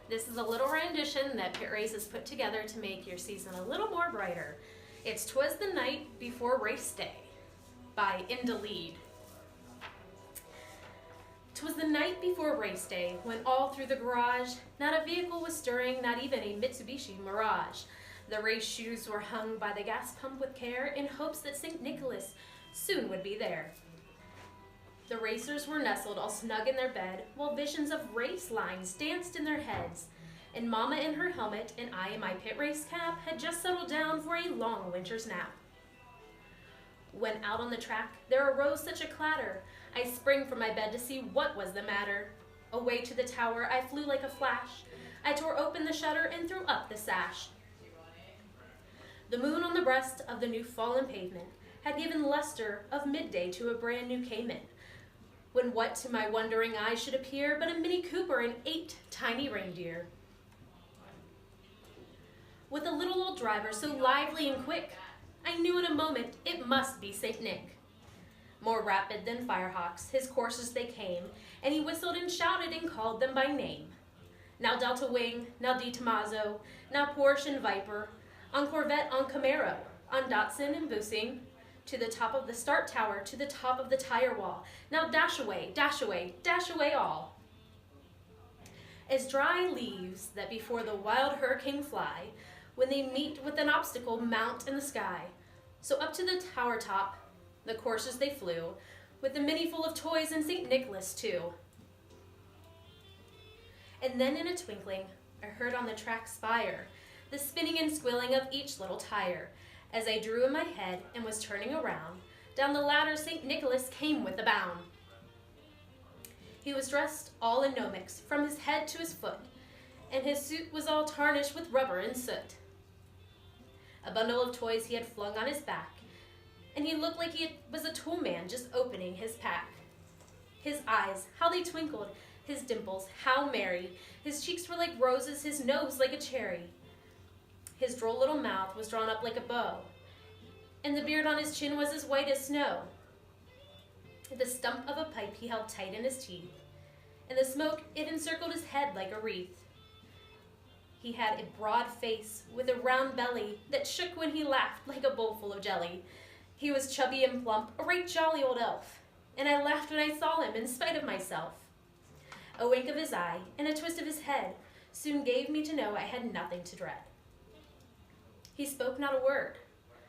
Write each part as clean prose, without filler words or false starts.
This is a little rendition that Pit Race has put together to make your season a little more brighter. It's "'Twas the Night Before Race Day" by Indelede. 'Twas the night before race day, when all through the garage not a vehicle was stirring, not even a Mitsubishi Mirage. The race shoes were hung by the gas pump with care, in hopes that St. Nicholas soon would be there. The racers were nestled all snug in their bed, while visions of race lines danced in their heads. And Mama in her helmet, and I in my pit race cap, had just settled down for a long winter's nap. When out on the track there arose such a clatter, I sprang from my bed to see what was the matter. Away to the tower I flew like a flash. I tore open the shutter and threw up the sash. The moon on the breast of the new fallen pavement had given luster of midday to a brand new Cayman, when what to my wondering eyes should appear but a Mini Cooper and 8 tiny reindeer. With a little old driver so lively and quick, I knew in a moment it must be St. Nick. More rapid than firehawks, his coursers they came, and he whistled and shouted and called them by name. Now Delta Wing, now Di Tommaso, now Porsche and Viper, on Corvette, on Camaro, on Datsun and Busing, to the top of the start tower, to the top of the tire wall. Now dash away, dash away, dash away all. As dry leaves that before the wild hurricane fly, when they meet with an obstacle mount in the sky, so up to the tower top, the coursers they flew, with the Mini full of toys and St. Nicholas too. And then in a twinkling, I heard on the track spire the spinning and squealing of each little tire. As I drew in my head and was turning around, down the ladder St. Nicholas came with a bound. He was dressed all in nomics, from his head to his foot, and his suit was all tarnished with rubber and soot. A bundle of toys he had flung on his back, and he looked like he was a tool man just opening his pack. His eyes, how they twinkled, his dimples, how merry. His cheeks were like roses, his nose like a cherry. His droll little mouth was drawn up like a bow, and the beard on his chin was as white as snow. The stump of a pipe he held tight in his teeth, and the smoke, it encircled his head like a wreath. He had a broad face with a round belly that shook when he laughed like a bowl full of jelly. He was chubby and plump, a right jolly old elf, and I laughed when I saw him in spite of myself. A wink of his eye and a twist of his head soon gave me to know I had nothing to dread. He spoke not a word,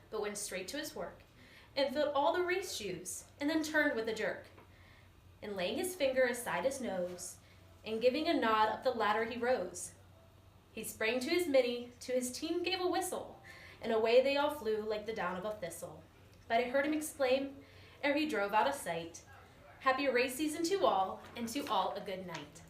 but went straight to his work, and filled all the race shoes, and then turned with a jerk, and laying his finger aside his nose, and giving a nod up the ladder he rose. He sprang to his Mini, to his team gave a whistle, and away they all flew like the down of a thistle. But I heard him exclaim, ere he drove out of sight, "Happy race season to all, and to all a good night."